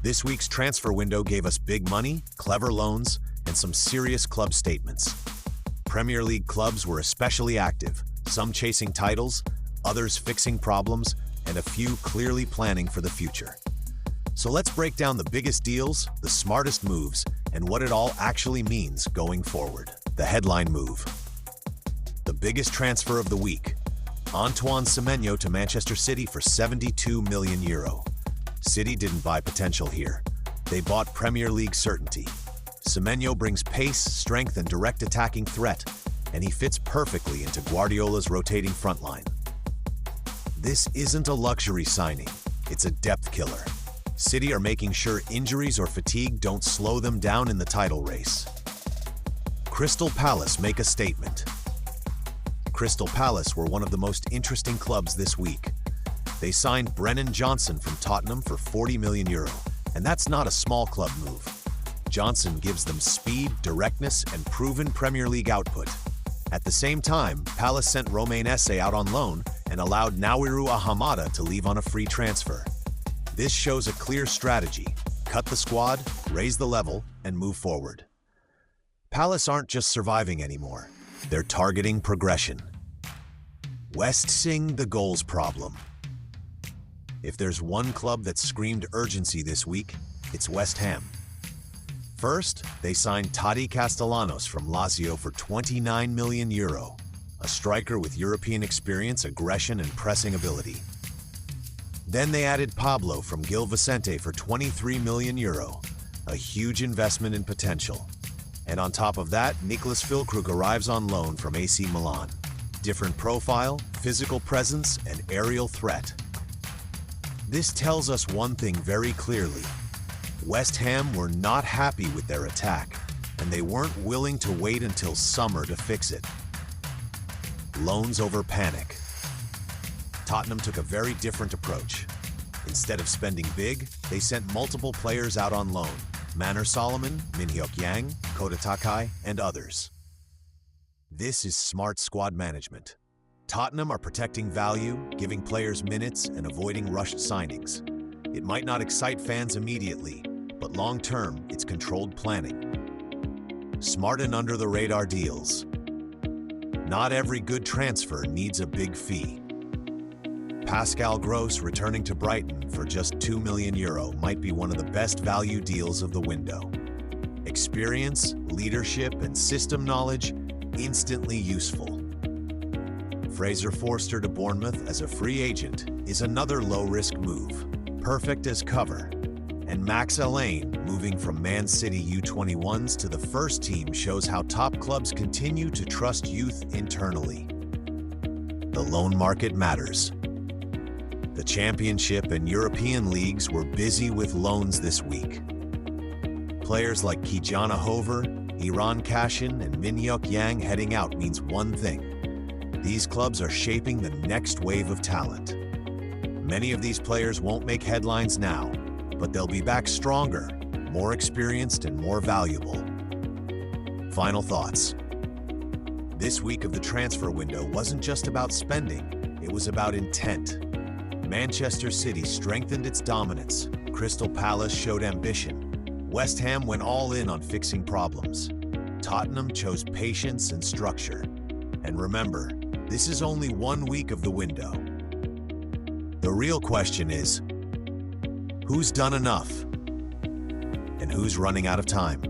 This week's transfer window gave us big money, clever loans, and some serious club statements. Premier League clubs were especially active, some chasing titles, others fixing problems, and a few clearly planning for the future. So let's break down the biggest deals, the smartest moves, and what it all actually means going forward. The headline move. The biggest transfer of the week. Antoine Semenyo to Manchester City for €72 million. City didn't buy potential here. They bought Premier League certainty. Semenyo brings pace, strength, and direct attacking threat, and he fits perfectly into Guardiola's rotating frontline. This isn't a luxury signing, it's a depth killer. City are making sure injuries or fatigue don't slow them down in the title race. Crystal Palace make a statement. Crystal Palace were one of the most interesting clubs this week. They signed Brennan Johnson from Tottenham for €40 million, and that's not a small club move. Johnson gives them speed, directness, and proven Premier League output. At the same time, Palace sent Romain Esse out on loan and allowed Naouirou Ahamada to leave on a free transfer. This shows a clear strategy: cut the squad, raise the level, and move forward. Palace aren't just surviving anymore, they're targeting progression. West Ham, the goals problem. If there's one club that screamed urgency this week, it's West Ham. First, they signed Tati Castellanos from Lazio for €29 million, a striker with European experience, aggression, and pressing ability. Then they added Pablo from Gil Vicente for €23 million, a huge investment in potential. And on top of that, Niklas Füllkrug arrives on loan from AC Milan. Different profile, physical presence, and aerial threat. This tells us one thing very clearly. West Ham were not happy with their attack, and they weren't willing to wait until summer to fix it. Loans over panic. Tottenham took a very different approach. Instead of spending big, they sent multiple players out on loan: Manor Solomon, Min Hyuk Yang, Kota Takai, and others. This is smart squad management. Tottenham are protecting value, giving players minutes, and avoiding rushed signings. It might not excite fans immediately, but long-term, it's controlled planning. Smart and under-the-radar deals. Not every good transfer needs a big fee. Pascal Gross returning to Brighton for just €2 million might be one of the best value deals of the window. Experience, leadership, and system knowledge instantly useful. Fraser Forster to Bournemouth as a free agent is another low-risk move, perfect as cover. And Max Alleyne moving from Man City U21s to the first team shows how top clubs continue to trust youth internally. The loan market matters. The Championship and European leagues were busy with loans this week. Players like Ki-Jana Hoever, Iran Kashin, and Min Hyuk Yang heading out means one thing. These clubs are shaping the next wave of talent. Many of these players won't make headlines now, but they'll be back stronger, more experienced, and more valuable. Final thoughts. This week of the transfer window wasn't just about spending, it was about intent. Manchester City strengthened its dominance, Crystal Palace showed ambition, West Ham went all in on fixing problems, Tottenham chose patience and structure. And remember, this is only 1 week of the window. The real question is, who's done enough? And who's running out of time?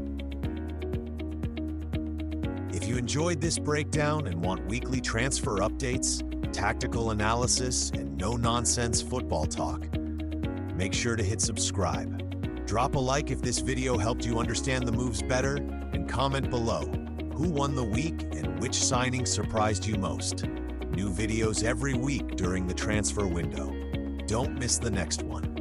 If you enjoyed this breakdown and want weekly transfer updates, tactical analysis, and no-nonsense football talk, make sure to hit subscribe. Drop a like if this video helped you understand the moves better, and comment below who won the week and which signing surprised you most. New videos every week during the transfer window. Don't miss the next one.